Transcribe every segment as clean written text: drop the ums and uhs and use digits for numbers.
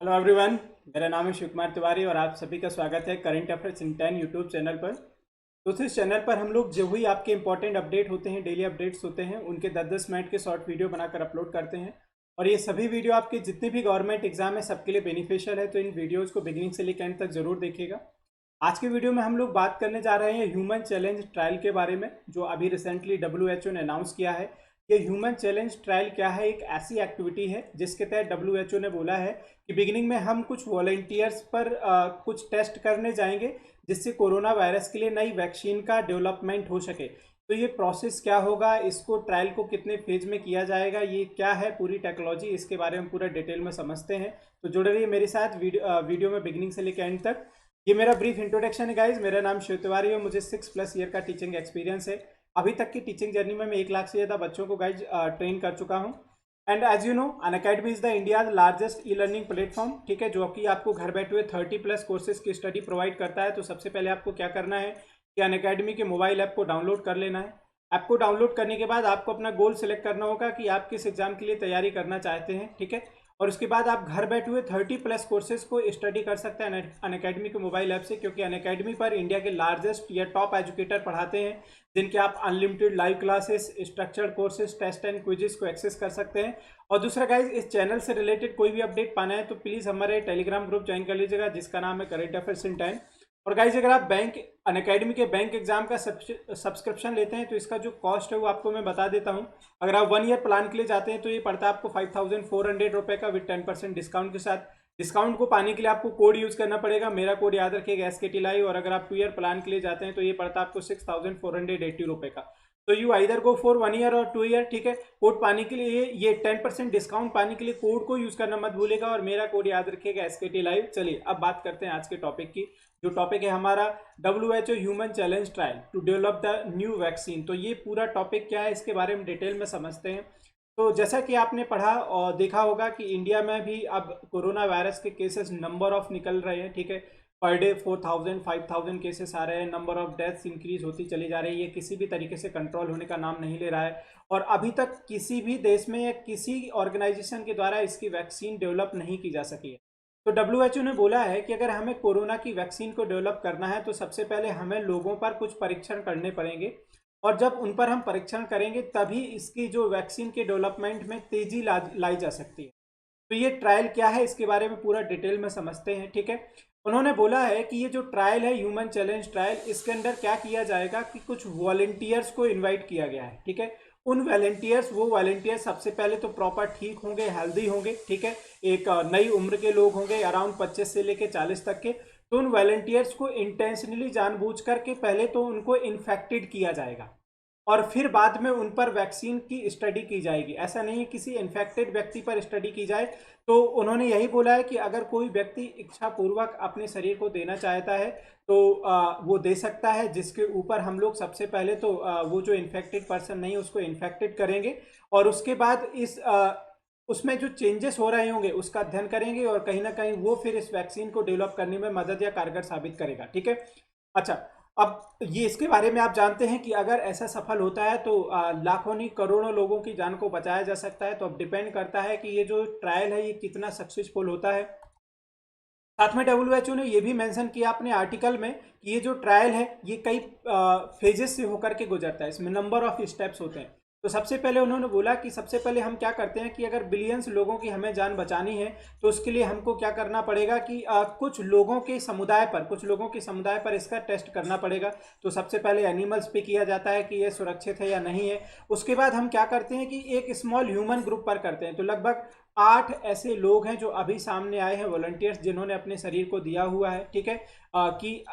Hello everyone, मेरा नाम है शिव कुमार तिवारी और आप सभी का स्वागत है current affairs in 10 YouTube channel पर। दोस्तों, इस चैनल पर हम लोग जो भी आपके इंपॉर्टेंट अपडेट होते हैं, डेली अपडेट्स होते हैं, उनके 10-10 मिनट के शॉर्ट वीडियो बनाकर अपलोड करते हैं। और ये सभी वीडियो आपके जितने भी गवर्नमेंट एग्जाम है सबके लिए बेनिफिशियल है, तो इन वीडियोज़ को बिगिनिंग से लेकर एंड तक जरूर देखिएगा। आज के वीडियो में हम लोग बात करने जा रहे हैं ह्यूमन चैलेंज ट्रायल के बारे में, जो अभी रिसेंटली WHO ने अनाउंस किया है। ये ह्यूमन चैलेंज ट्रायल क्या है? एक ऐसी एक्टिविटी है जिसके तहत WHO ने बोला है कि बिगिनिंग में हम कुछ वॉलंटियर्स पर कुछ टेस्ट करने जाएंगे, जिससे कोरोना वायरस के लिए नई वैक्सीन का डेवलपमेंट हो सके। तो ये प्रोसेस क्या होगा, इसको ट्रायल को कितने फेज में किया जाएगा, ये क्या है पूरी टेक्नोलॉजी, इसके बारे में पूरा डिटेल में समझते हैं। तो जुड़े रहिए मेरे साथ वीडियो में बिगिनिंग से लेकर एंड तक। ये मेरा ब्रीफ इंट्रोडक्शन है गाइज। मेरा नाम शिव तिवारी है, मुझे 6+ ईयर का टीचिंग एक्सपीरियंस है। अभी तक की टीचिंग जर्नी में मैं 1 लाख से ज़्यादा बच्चों को गाइज ट्रेन कर चुका हूँ। And as you know, Unacademy is the India's largest e learning platform, ठीक है, जो कि आपको घर बैठे हुए 30+ कोर्सेज की स्टडी प्रोवाइड करता है। तो सबसे पहले आपको क्या करना है कि अनअकैडमी के मोबाइल ऐप को डाउनलोड कर लेना है। ऐप को डाउनलोड करने के बाद आपको अपना गोल सेलेक्ट करना होगा कि आप किस एग्जाम के लिए तैयारी करना चाहते हैं, ठीक है। और उसके बाद आप घर बैठे हुए 30+ कोर्सेज को स्टडी कर सकते हैं अनअकैडमी के मोबाइल ऐप से, क्योंकि अनअकैडमी पर इंडिया के लार्जेस्ट या टॉप एजुकेटर पढ़ाते हैं, जिनके आप unlimited live classes, structured courses, test and quizzes को एक्सेस कर सकते हैं। और दूसरा गाइज, इस चैनल से रिलेटेड कोई भी अपडेट पाना है तो प्लीज़ हमारे टेलीग्राम ग्रुप ज्वाइन कर लीजिएगा, जिसका नाम है करंट अफेयर्स इन 10। और गाइज, अगर आप अनअकैडमी के बैंक एग्जाम का सब्सक्रिप्शन लेते हैं तो इसका जो कॉस्ट है वो आपको मैं बता देता हूँ। अगर आप 1 ईयर प्लान के लिए जाते हैं तो ये पड़ता है आपको 5400 रुपये का विद 10% डिस्काउंट के साथ। डिस्काउंट को पाने के लिए आपको कोड यूज़ करना पड़ेगा, मेरा कोड याद रखिएगा SKT Live। और अगर आप 2 ईयर प्लान के लिए जाते हैं तो ये पड़ता है आपको 6480 रुपये का। तो you either go for 1 year और 2 ईयर, ठीक है। कोड पाने के लिए ये 10% डिस्काउंट पाने के लिए कोड को यूज़ करना मत भूलेगा, और मेरा कोड याद रखिएगा SKT Live। चलिए अब बात करते हैं आज के टॉपिक की। जो टॉपिक है हमारा WHO human challenge trial to develop the new vaccine. तो ये पूरा टॉपिक क्या है, इसके बारे में डिटेल में समझते हैं। तो जैसा कि आपने पढ़ा और देखा होगा कि इंडिया में भी अब कोरोना वायरस के केसेस नंबर ऑफ निकल रहे हैं, ठीक है। पर डे 4000 5000 केसेस आ रहे हैं, नंबर ऑफ डेथ्स इंक्रीज होती चली जा रही है। ये किसी भी तरीके से कंट्रोल होने का नाम नहीं ले रहा है, और अभी तक किसी भी देश में या किसी ऑर्गेनाइजेशन के द्वारा इसकी वैक्सीन डेवलप नहीं की जा सकी है। तो WHO ने बोला है कि अगर हमें कोरोना की वैक्सीन को डेवलप करना है तो सबसे पहले हमें लोगों पर कुछ परीक्षण करने पड़ेंगे, और जब उन पर हम परीक्षण करेंगे तभी इसकी जो वैक्सीन के डेवलपमेंट में तेजी लाई जा सकती है। तो ये ट्रायल क्या है, इसके बारे में पूरा डिटेल में समझते हैं, ठीक है। उन्होंने बोला है कि ये जो ट्रायल है ह्यूमन चैलेंज ट्रायल, इसके अंदर क्या किया जाएगा कि कुछ वॉलंटियर्स को इनवाइट किया गया है, ठीक है। वो वॉलंटियर्स सबसे पहले तो प्रॉपर ठीक होंगे, हेल्दी होंगे, ठीक है। एक नई उम्र के लोग होंगे, अराउंड 25 से लेकर 40 तक के। तो उन वॉलंटियर्स को इंटेंशनली जानबूझ करके पहले तो उनको इन्फेक्टेड किया जाएगा, और फिर बाद में उन पर वैक्सीन की स्टडी की जाएगी। ऐसा नहीं है किसी इन्फेक्टेड व्यक्ति पर स्टडी की जाए। तो उन्होंने यही बोला है कि अगर कोई व्यक्ति इच्छापूर्वक अपने शरीर को देना चाहता है तो वो दे सकता है, जिसके ऊपर हम लोग सबसे पहले तो वो जो इन्फेक्टेड पर्सन नहीं है उसको इन्फेक्टेड करेंगे, और उसके बाद उसमें जो चेंजेस हो रहे होंगे उसका अध्ययन करेंगे, और कहीं ना कहीं वो फिर इस वैक्सीन को डेवलप करने में मदद या कारगर साबित करेगा, ठीक है। अच्छा, अब ये इसके बारे में आप जानते हैं कि अगर ऐसा सफल होता है तो लाखों नहीं करोड़ों लोगों की जान को बचाया जा सकता है। तो अब डिपेंड करता है कि ये जो ट्रायल है ये कितना सक्सेसफुल होता है। साथ में WHO ने ये भी मेंशन किया अपने आर्टिकल में कि ये जो ट्रायल है ये कई फेजेस से होकर के गुजरता है, इसमें नंबर ऑफ स्टेप्स होते हैं। तो सबसे पहले उन्होंने बोला कि सबसे पहले हम क्या करते हैं कि अगर बिलियंस लोगों की हमें जान बचानी है तो उसके लिए हमको क्या करना पड़ेगा कि कुछ लोगों के समुदाय पर इसका टेस्ट करना पड़ेगा। तो सबसे पहले एनिमल्स पे किया जाता है कि ये सुरक्षित है या नहीं है। उसके बाद हम क्या करते हैं कि एक स्मॉल ह्यूमन ग्रुप पर करते हैं। तो लगभग 8 ऐसे लोग हैं जो अभी सामने आए हैं, वॉलंटियर्स, जिन्होंने अपने शरीर को दिया हुआ है, ठीक है, कि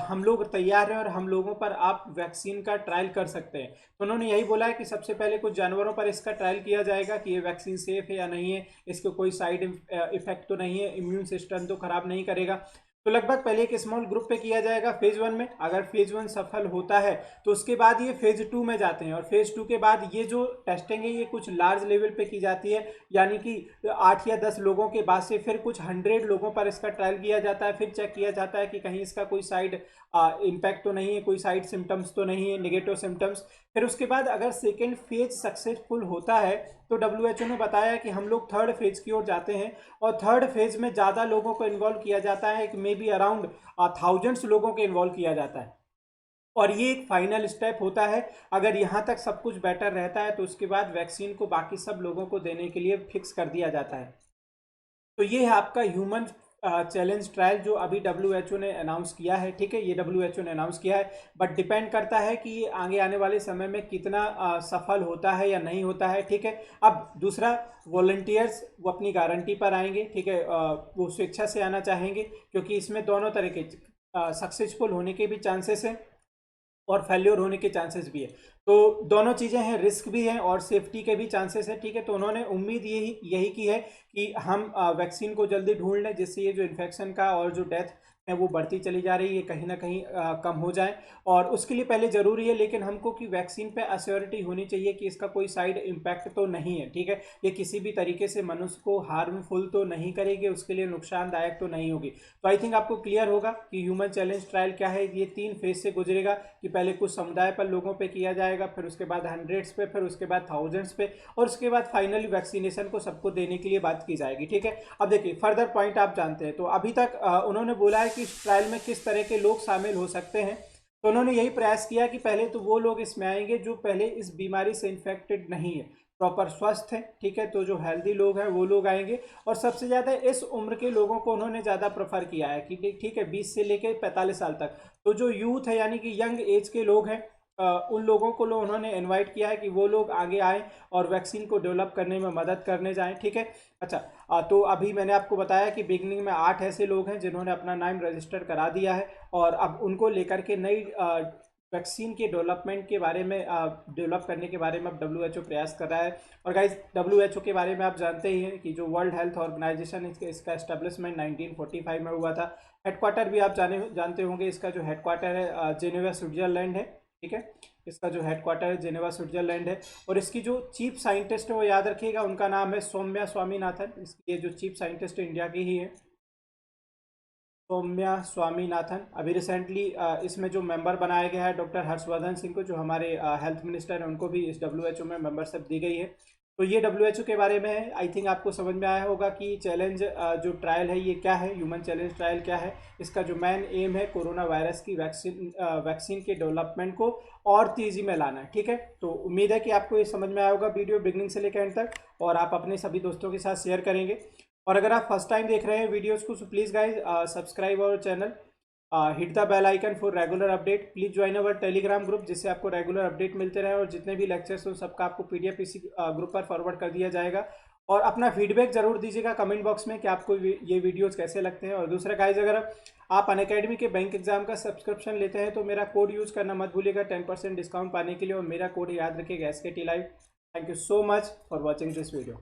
हम लोग तैयार हैं और हम लोगों पर आप वैक्सीन का ट्रायल कर सकते हैं। तो उन्होंने यही बोला है कि सबसे पहले कुछ जानवरों पर इसका ट्रायल किया जाएगा कि ये वैक्सीन सेफ है या नहीं है, इसको कोई साइड इफेक्ट तो नहीं है, इम्यून सिस्टम तो खराब नहीं करेगा। तो लगभग पहले एक स्मॉल ग्रुप पे किया जाएगा फेज 1 में। अगर फेज 1 सफल होता है तो उसके बाद ये फेज 2 में जाते हैं, और फेज 2 के बाद ये जो टेस्टिंग है ये कुछ लार्ज लेवल पे की जाती है, यानी कि 8 या 10 लोगों के बाद से फिर कुछ 100 लोगों पर इसका ट्रायल किया जाता है। फिर चेक किया जाता है कि कहीं इसका कोई साइड इम्पैक्ट तो नहीं है, कोई साइड सिम्टम्स तो नहीं है, नेगेटिव सिम्टम्स। फिर उसके बाद अगर सेकेंड फेज सक्सेसफुल होता है तो WHO ने बताया कि हम लोग थर्ड फेज की ओर जाते हैं, और थर्ड फेज में ज़्यादा लोगों को इन्वॉल्व किया जाता है, मे बी अराउंड थाउजेंड्स लोगों को इन्वॉल्व किया जाता है, और ये एक फाइनल स्टेप होता है। अगर यहाँ तक सब कुछ बेटर रहता है तो उसके बाद वैक्सीन को बाकी सब लोगों को देने के लिए फिक्स कर दिया जाता है। तो ये है आपका ह्यूमन चैलेंज ट्रायल जो अभी WHO ने अनाउंस किया है, ठीक है, ये WHO ने अनाउंस किया है, बट डिपेंड करता है कि ये आगे आने वाले समय में कितना सफल होता है या नहीं होता है, ठीक है। अब दूसरा, वॉलंटियर्स वो अपनी गारंटी पर आएंगे, ठीक है, वो स्वेच्छा से आना चाहेंगे, क्योंकि इसमें दोनों तरह के सक्सेसफुल होने के भी चांसेस हैं और फेल्योर होने के चांसेस भी है। तो दोनों चीज़ें हैं, रिस्क भी है और सेफ्टी के भी चांसेस है, ठीक है। तो उन्होंने उम्मीद यही की है कि हम वैक्सीन को जल्दी ढूंढ लें, जिससे ये जो इन्फेक्शन का और जो डेथ है वो बढ़ती चली जा रही है, कहीं ना कहीं कम हो जाए। और उसके लिए पहले ज़रूरी है लेकिन हमको कि वैक्सीन पे अश्योरिटी होनी चाहिए कि इसका कोई साइड इम्पैक्ट तो नहीं है, ठीक है, ये किसी भी तरीके से मनुष्य को हार्मफुल तो नहीं करेगी, उसके लिए नुकसानदायक तो नहीं होगी। तो आई थिंक आपको क्लियर होगा कि ह्यूमन चैलेंज ट्रायल क्या है। ये 3 फेज से गुजरेगा कि पहले कुछ समुदाय पर लोगों पे किया जाएगा, फिर उसके बाद हंड्रेड्स पे, फिर उसके बाद थाउजेंड्स पे, और उसके बाद फाइनली वैक्सीनेशन को सबको देने के लिए बात की जाएगी, ठीक है। अब देखिए फर्दर पॉइंट आप जानते हैं, तो अभी तक उन्होंने बोला है कि इस ट्रायल में किस तरह के लोग शामिल हो सकते हैं। तो उन्होंने यही प्रयास किया कि पहले तो वो लोग इसमें आएंगे जो पहले इस बीमारी से इन्फेक्टेड नहीं है, प्रॉपर स्वस्थ है, ठीक है, तो जो हेल्दी लोग हैं वो लोग आएंगे। और सबसे ज़्यादा इस उम्र के लोगों को उन्होंने ज़्यादा प्रेफर किया है कि ठीक है 20 से लेकर 45 साल तक, तो जो यूथ है यानी कि यंग एज के लोग हैं, उन लोगों को उन्होंने इनवाइट किया है कि वो लोग आगे आए और वैक्सीन को डेवलप करने में मदद करने जाएं, ठीक है। अच्छा, तो अभी मैंने आपको बताया कि बिगनिंग में 8 ऐसे लोग हैं जिन्होंने अपना नाम रजिस्टर करा दिया है, और अब उनको लेकर के नई वैक्सीन के डेवलपमेंट के बारे में, डेवलप करने के बारे में अब WHO प्रयास कर रहा है। और गाइज WHO के बारे में आप जानते ही हैं कि जो वर्ल्ड हेल्थ ऑर्गेनाइजेशन इसका एस्टेब्लिशमेंट 1945 में हुआ था। हेडक्वार्टर भी आप जानते होंगे, इसका जो हेडक्वार्टर है जेनेवा स्विट्जरलैंड है, ठीक है, इसका जो हेडक्वार्टर है जेनेवा स्विट्जरलैंड है। और इसकी जो चीफ साइंटिस्ट है वो याद रखिएगा, उनका नाम है सौम्या स्वामीनाथन। इसकी जो चीफ साइंटिस्ट इंडिया की ही है, सौम्या स्वामीनाथन। अभी रिसेंटली इसमें जो मेंबर बनाया गया है डॉक्टर हर्षवर्धन सिंह को, जो हमारे हेल्थ मिनिस्टर हैं, उनको भी इस WHO में मेंबरशिप दी गई है। तो ये WHO के बारे में है। आई थिंक आपको समझ में आया होगा कि चैलेंज जो ट्रायल है ये क्या है, ह्यूमन चैलेंज ट्रायल क्या है। इसका जो मेन एम है कोरोना वायरस की वैक्सीन के डेवलपमेंट को और तेज़ी में लाना है, ठीक है। तो उम्मीद है कि आपको ये समझ में आया होगा वीडियो बिगनिंग से लेकर एंड तक, और आप अपने सभी दोस्तों के साथ शेयर करेंगे। और अगर आप फर्स्ट टाइम देख रहे हैं वीडियोस को, so please guys subscribe our channel, hit the bell icon for regular update. Please join our Telegram group, जिससे आपको रेगुलर अपडेट मिलते रहे, और जितने भी लेक्चर्स हो सबका आपको PDF इसी ग्रुप पर फॉरवर्ड कर दिया जाएगा। और अपना फीडबैक जरूर दीजिएगा कमेंट बॉक्स में कि आपको ये वीडियोस कैसे लगते हैं। और दूसरा गाइज, अगर आप अनअकैडमी के बैंक एग्जाम का सब्सक्रिप्शन लेते हैं तो मेरा कोड यूज़ करना मत भूलिएगा 10% डिस्काउंट पाने के लिए, और मेरा कोड याद रखिएगा SKT Live। Thank you so much for watching this video.